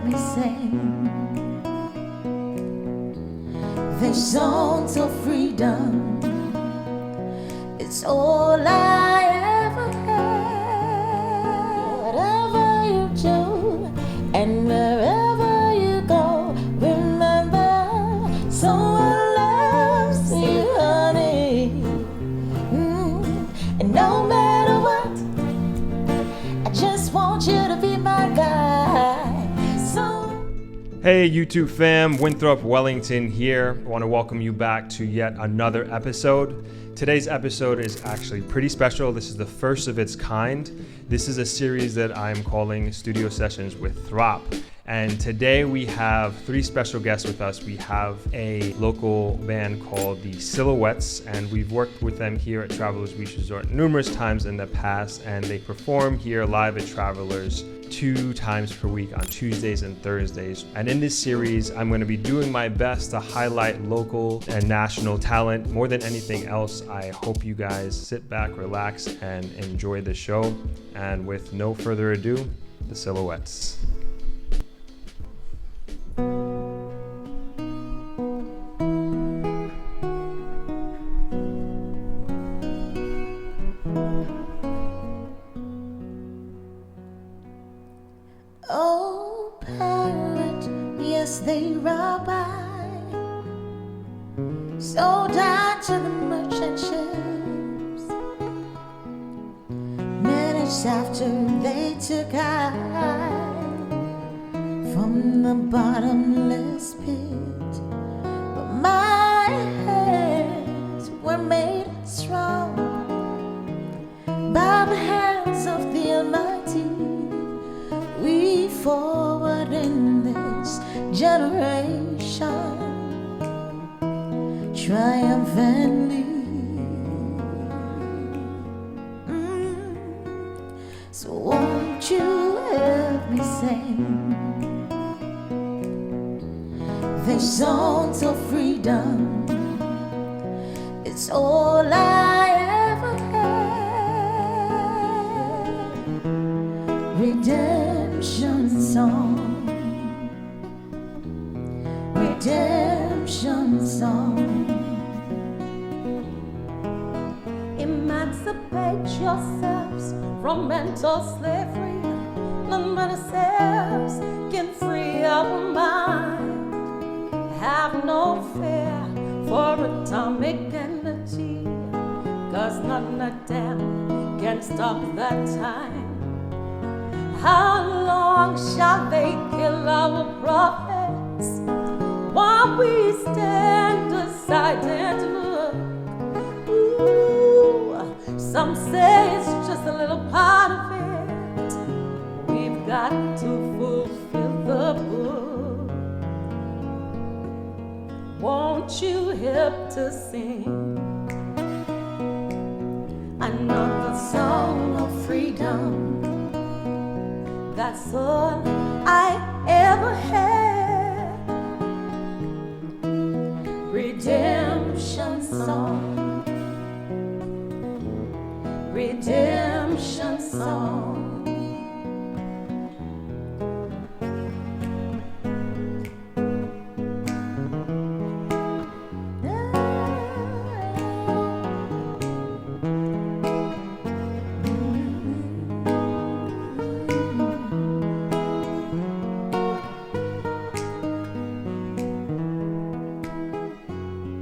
heard me sing the songs of freedom. It's all I ever had. Whatever you do and wherever you go, remember someone loves you, honey. And no matter what, I just want you to be my guy. Hey YouTube fam, Winthrop Wellington here. I want to welcome you back to yet another episode. Today's episode is actually pretty special. This is the first of its kind. This is a series that I'm calling Studio Sessions with Throp. And today we have three special guests with us. We have a local band called the Silhouettes, and we've worked with them here at Travelers Beach Resort numerous times in the past, and they perform here live at Travelers 2 times per week on Tuesdays and Thursdays. And in this series, I'm going to be doing my best to highlight local and national talent. More than anything else, I hope you guys sit back, relax, and enjoy the show. And with no further ado, the Silhouettes. Oh, pirate, yes, they rob by, sold out to the merchant ships. Minutes after they took I from the bottomless pit, but my hands were made strong by the hands of the Almighty. We forward in this generation triumphantly. So won't you help me sing the songs of freedom? It's all I ever had. Redemption song, redemption song. Emancipate yourselves from mental slavery. None but ourselves can free our mind. Have no fear for atomic energy, 'cause none of them can stop that time. How long shall they kill our prophets while we stand aside and look? Ooh, some say it's just a little part of it. We've got to fulfill the book. Won't you help to sing another song of freedom? That's all I ever had. Redemption song, redemption song.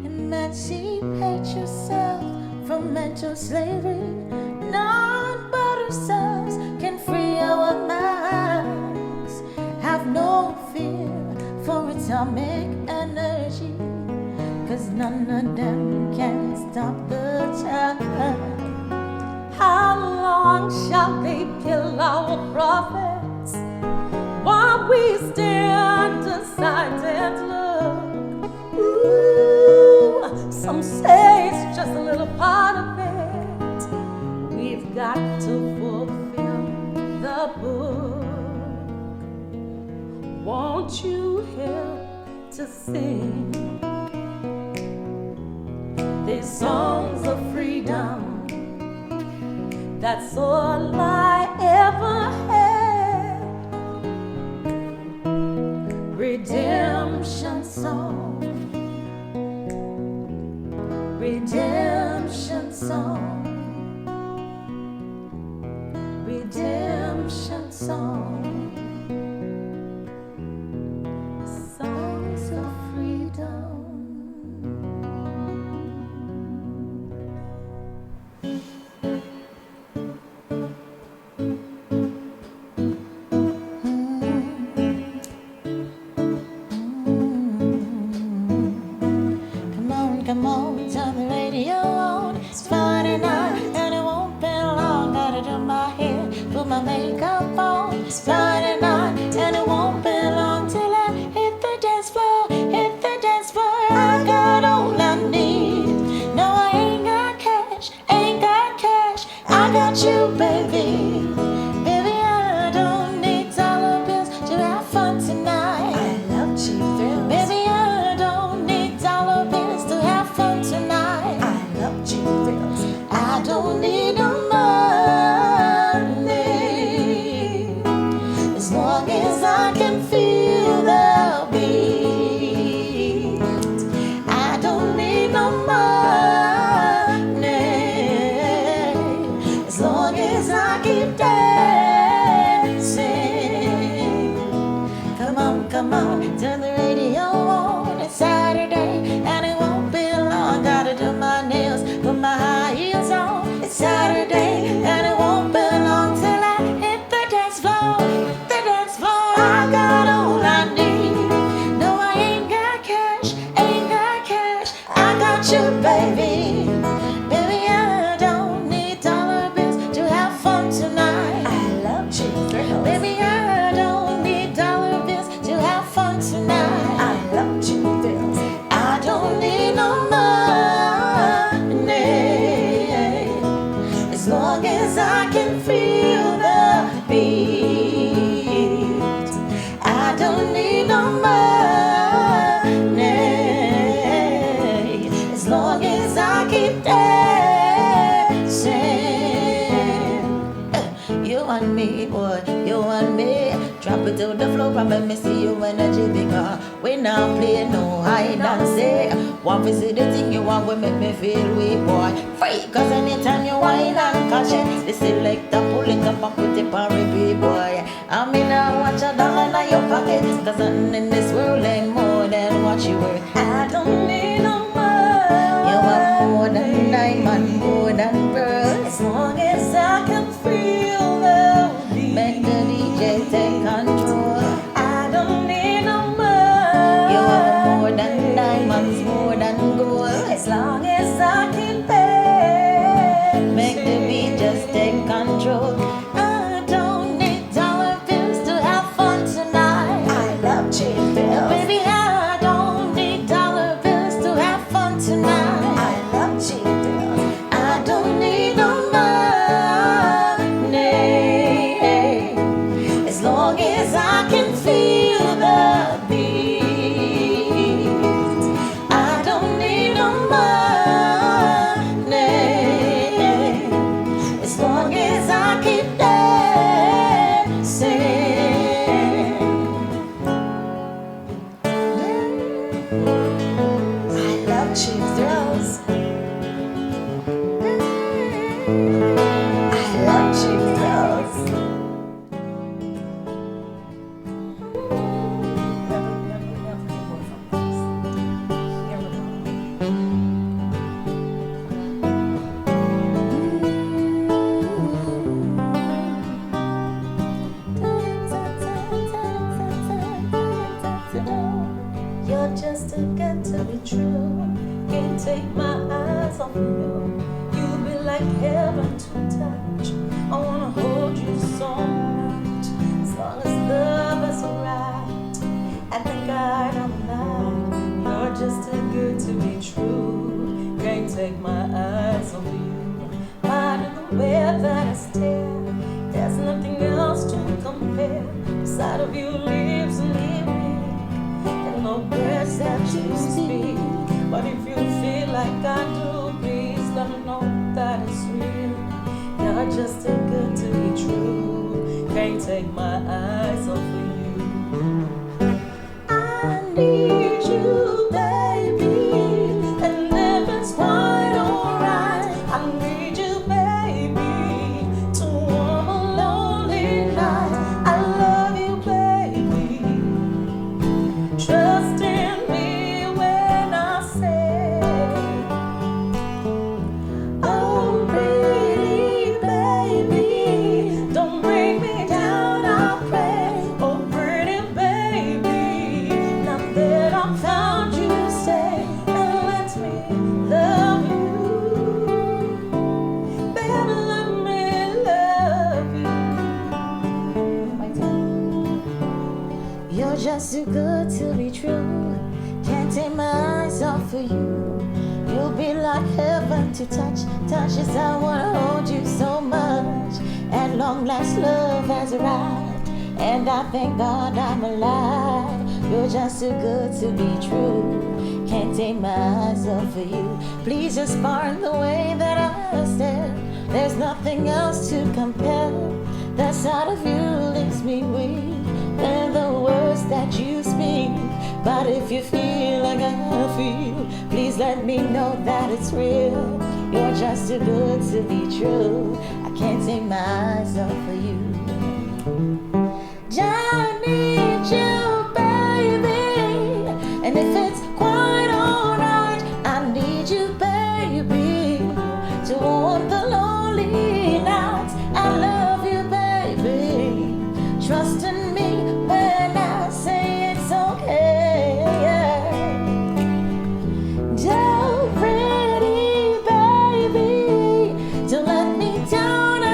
Emancipate yourself from mental slavery. None but ourselves can free our minds. Have no fear for atomic energy, 'cause none of them can stop the time. How long shall they kill our prophets while we stand aside and look? Ooh, some say it's just a little part of it. We've got to fulfill the book. Won't you help to sing these songs of freedom? That's all I ever had. song. Songs of freedom. Come on, turn the radio on. It's Friday night and it won't be long. Gotta do my hair, put my makeup on. It's Friday night and it won't be long till I hit the dance floor, hit the dance floor. I got all I need. No, I ain't got cash, ain't got cash. I got you, baby. Baby, I don't need dollar bills to have fun tonight. I love cheap thrills. Baby, I don't need dollar bills to have fun tonight. I love cheap thrills. I don't need no money as long as I can feel the beat. I don't need no money as long as I keep dancing. Come on, turn the radio on. It's Saturday and it won't be long. Gotta do my nails, put my high heels on. It's Saturday and it won't be long till I hit the dance floor, the dance floor. I got all I need. No, I ain't got cash, ain't got cash. I got you, baby. Baby, I don't need dollar bills to have fun tonight. I love cheap thrills. Baby, I don't need dollar bills to have fun tonight. I love cheap thrills. I don't need no money as long as I can feel the beat. I don't need no money as long as I keep dancing. You and me, boy, you and me. Drop it to the floor, probably me see you energy because we not play no hide and seek. Want to see the thing you want will make me feel weak, boy. Free, cause anytime you whine and catch it, the selector pull it up and put it on repeat, boy. I mean, I watch a dollar in your pocket, cause nothing in this world ain't more than what you worth. I don't need no money. You are more than diamond, more than pearl. As long as I can feel the beat, make the DJ take control. I don't need no money. You are more than diamonds, more than gold. As long as I keep paying, make the beat just take control. I don't need dollar bills to have fun tonight. I love cheap bills. Baby, I don't need dollar bills to have fun tonight. I love cheap bills. I don't need no money as long as I can feel the beat. I don't need no money as long as I keep dancing. I love cheap thrills. I love cheap thrills. You're just too good to be true. Can't take my eyes off you. You be like heaven to touch. I wanna hold you so much. As long as love is alright, at the guard of night. You're just too good to be true. Can't take my eyes off you. Part of the way that I stare, there's nothing else to compare. Side of you leaves me weak, and no words that you speak. But if you feel like I do, please let me know that it's real. You're just too good to be true. Can't take my eyes off of you. I need you, baby, and if it's quite alright, I need you, baby, to warm a lonely night. I just too good to be true. Can't take my eyes off of you. You'll be like heaven to touch. Touch as I wanna hold you so much. At long last, love has arrived, and I thank God I'm alive. You're just too good to be true. Can't take my eyes off of you. Please just pardon the way that I stare. There's nothing else to compare. The sight of you leaves me weak, and the words that you speak. But if you feel like I feel, please let me know that it's real. You're just too good to be true. I can't take my eyes off of you. I need you, baby. And if it's quite alright, I need you, baby, to warm the lonely nights. I love you, baby. Trust in me when I say it's okay. Oh, pretty baby, don't let me down, I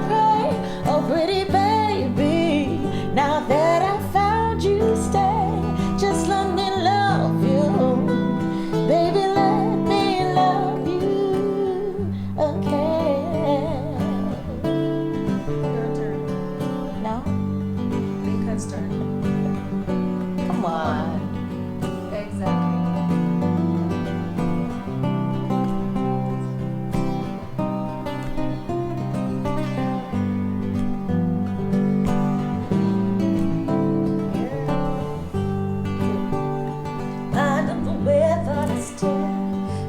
pray. Oh, pretty baby, now that I found you, stay. Just let me love you, baby, let me love you, okay. Your turn. No? Lincoln's turn. Come on. Exactly. I love the way that I stare.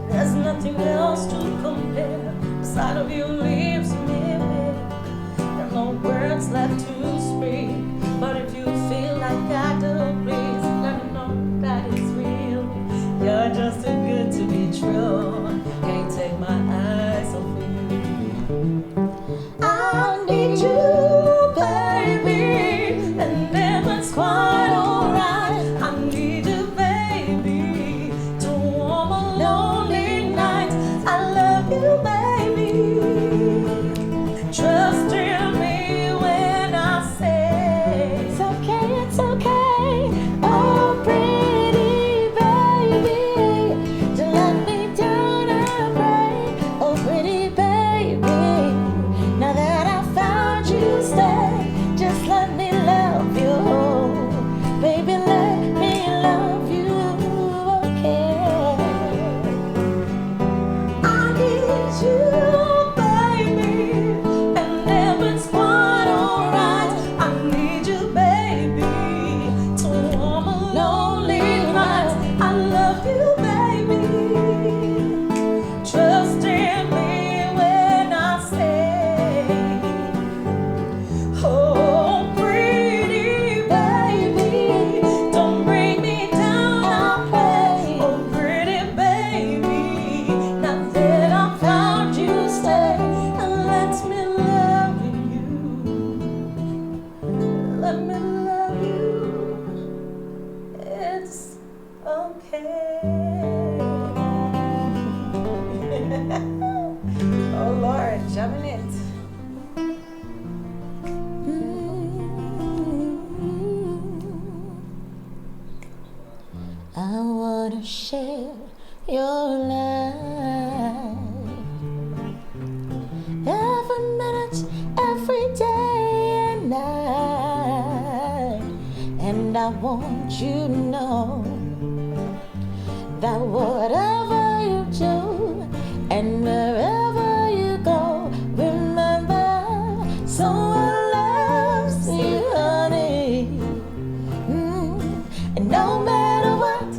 There's nothing else to compare. The sight of you leaves me bare. There are no words left to speak. But if you feel like I do, please let me know that it's real. You're just too good to be true. Can't take my eyes off of you. I need you, baby, and then it's quite alright. I need you, baby, to warm a lonely night. I love you, baby. Trust in me when I say It's okay, it's okay. Oh, pretty baby, don't let me down, I pray. Oh, pretty baby, now that I found you, stay. Just let me love you, baby, let me love you, okay. I need you, baby, and if it's quite alright, I need you, baby, to warm a lonely night. I love you, baby. Trust in me when I say, oh, pretty baby, don't bring me down, I pray. Oh, pretty baby, now that I found you, stay and let me love you. Let me love you. It's okay. Oh Lord, jamming it. I wanna share your life every minute, every day and night. And I want you to know that whatever you do and wherever you go, remember someone loves you, honey. And no matter what,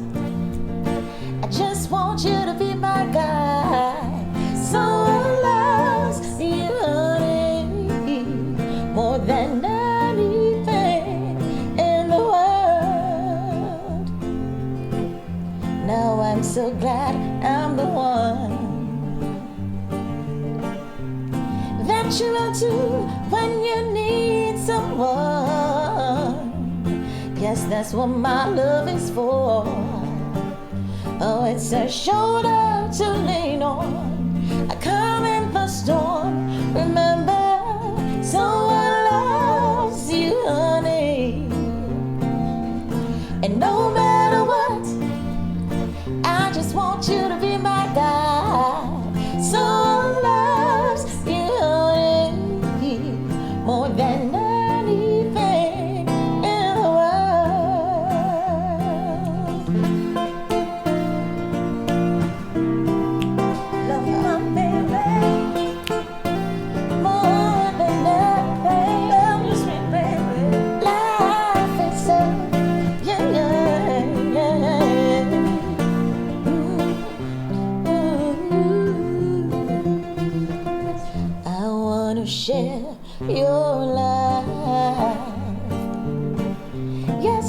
I just want you to be my guy. Someone loves you, honey, more than anything in the world. Now I'm so glad I'm the one that you run to when you need someone. Yes, that's what my love is for. Oh, it's a shoulder to lean on. I come in the storm. Remember, someone loves you, honey.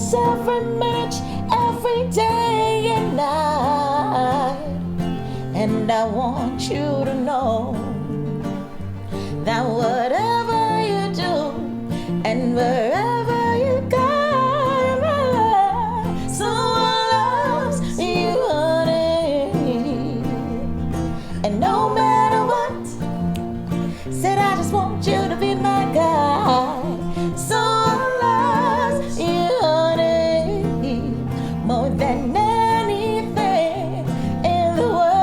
seconds, every minute, every day and night. And I want you to know that whatever you do and wherever you go, someone loves you, honey. And no matter what, said I just want you to be my guy. Someone loves you, honey, more than anything in the world.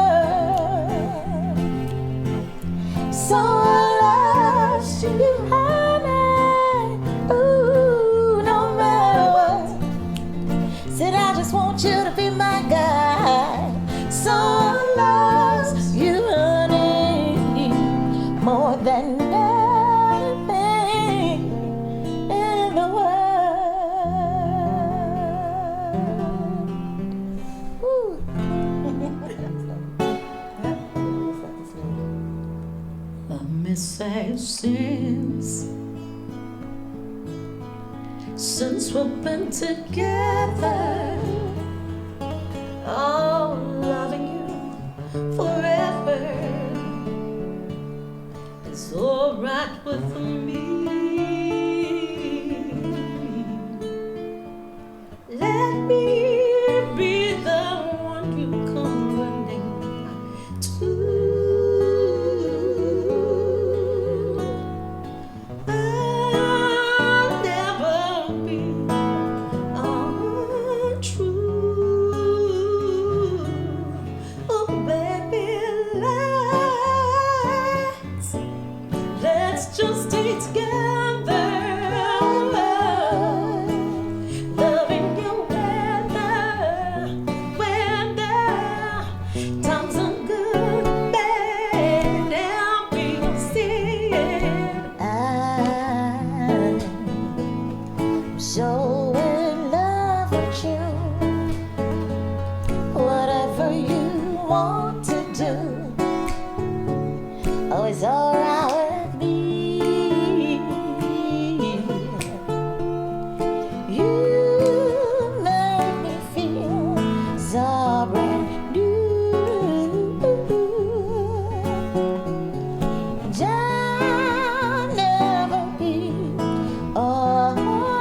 Someone loves you, honey. Ooh, no matter what, said I just want you to be my guy. Someone loves you, honey, more than anything in the world. Ooh. Let me say since we've been together, oh, loving you forever is alright with me. Let me be the one you come running to. I'll never be untrue. Oh baby, let's just stay together, loving you whether times are good, bad, and we will see it. I'm so in love with you. Whatever you want to do, oh, it's alright with me. You make me feel so brand new. And I'll never be untrue.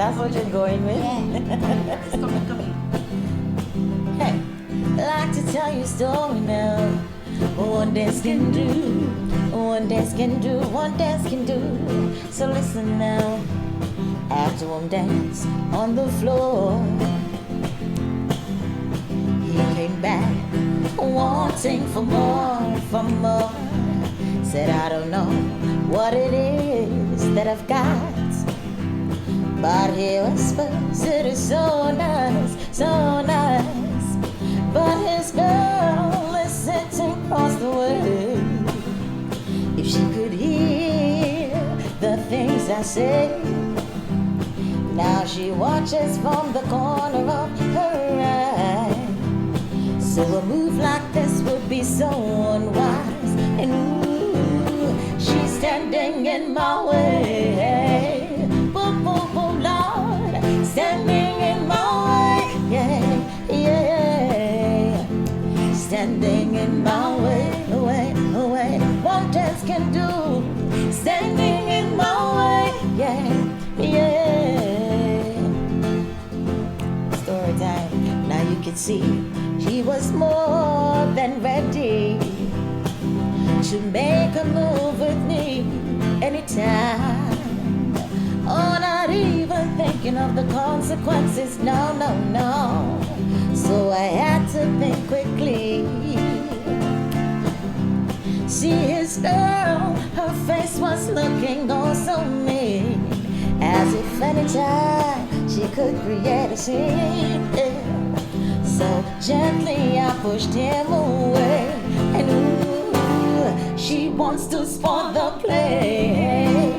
That's what you're going with? Yeah. Come in. Hey, I like to tell you a story now. One dance can do, one dance can do, one dance can do. So listen now. After one dance on the floor, he came back wanting for more, for more. Said, I don't know what it is that I've got, but he whispers it is so nice, so nice. But his girl is sitting across the way. If she could hear the things I say, now she watches from the corner of her eye. So a move like this would be so unwise. And ooh, she's standing in my way. Boom, boom, boom, Lord, standing in my way. Yeah, yeah. Standing in my way, away, away. One dance can do. Standing in my way, yeah, yeah. Story time. Now you can see he was more than ready to make a move with me anytime. Oh, not even thinking of the consequences, no, no, no. So I had to think quickly. See his girl, her face was looking oh so mean, as if anytime she could create a scene. So gently I pushed him away, and ooh, she wants to spoil the play.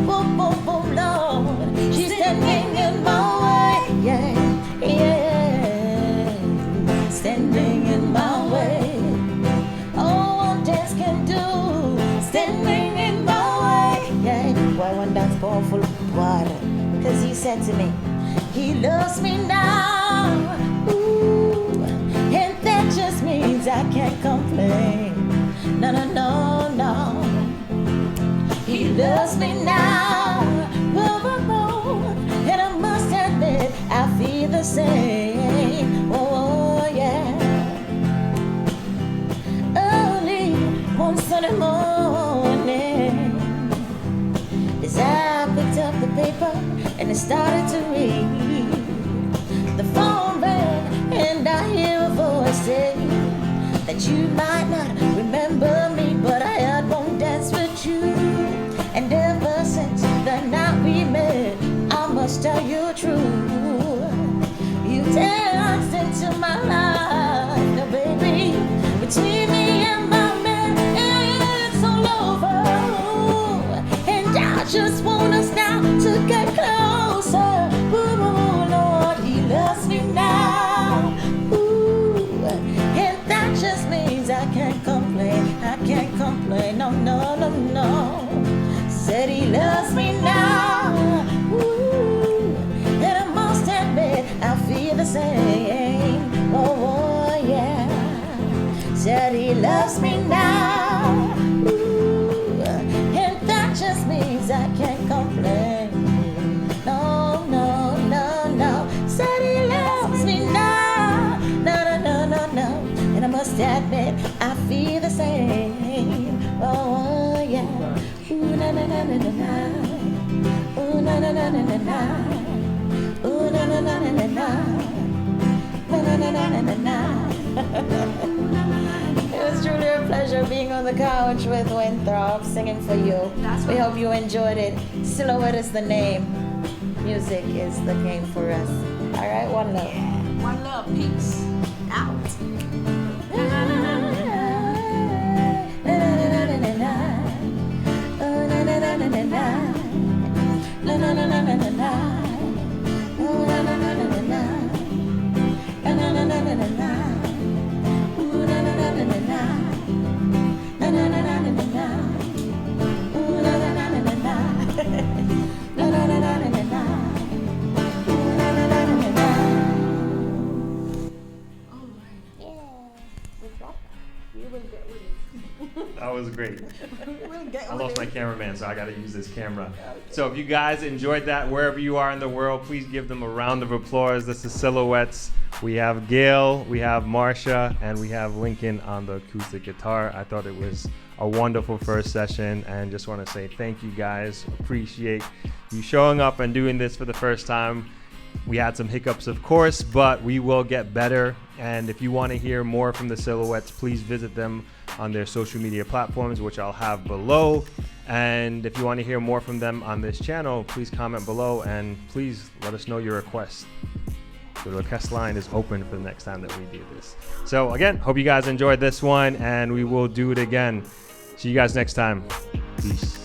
Boom, boom, boom, Lord, she's standing in my way, yeah, yeah, standing in my way. Oh, one dance can do, standing in my way, yeah. Why one dance powerful? Why? Because he said to me, he loves me now, ooh, and that just means I can't complain. No, no, no, no. He loves me now, whoa, whoa, whoa. And I must admit I feel the same. Oh, yeah. Early one Sunday morning, as I picked up the paper and I started to read, the phone rang and I hear a voice say that you might not remember me, but I had one dance with you. And ever since the night we met, I must tell you true. You danced into my life, now baby, between me and my man, it's all over. And I just want us now to get closer. Ooh, Lord, he loves me now. Ooh, and that just means I can't complain. I can't complain, no, no, no, no. Said he loves me now, ooh, and I must admit I feel the same. Oh, oh yeah. Said he loves me now, ooh, and that just means I can't complain. No, no, no, no. Said he loves me now, no, no, no, no, no. And I must admit I feel the same. Oh, oh yeah. Ooh, na na na na na na. Ooh, na na na na na na. Ooh, na na na na na na. Na na na na na na. It was truly a pleasure being on the couch with Throp singing for you. We hope you enjoyed it. Silhouette is the name. Music is the game for us. All right, one love. Yeah. One love, peace. Out. We will get with it. That was great. We'll get I with lost it. my cameraman, so I got to use this camera. So if you guys enjoyed that, wherever you are in the world, please give them a round of applause. This is Silhouettes. We have Gail, we have Marsha, and we have Lincoln on the acoustic guitar. I thought it was a wonderful first session, and just want to say thank you guys. Appreciate you showing up and doing this for the first time. We had some hiccups, of course, but we will get better. And if you want to hear more from the Silhouettes, please visit them on their social media platforms, which I'll have below. And if you want to hear more from them on this channel, please comment below and please let us know your requests. The request line is open for the next time that we do this. So again, hope you guys enjoyed this one, and we will do it again. See you guys next time. Peace.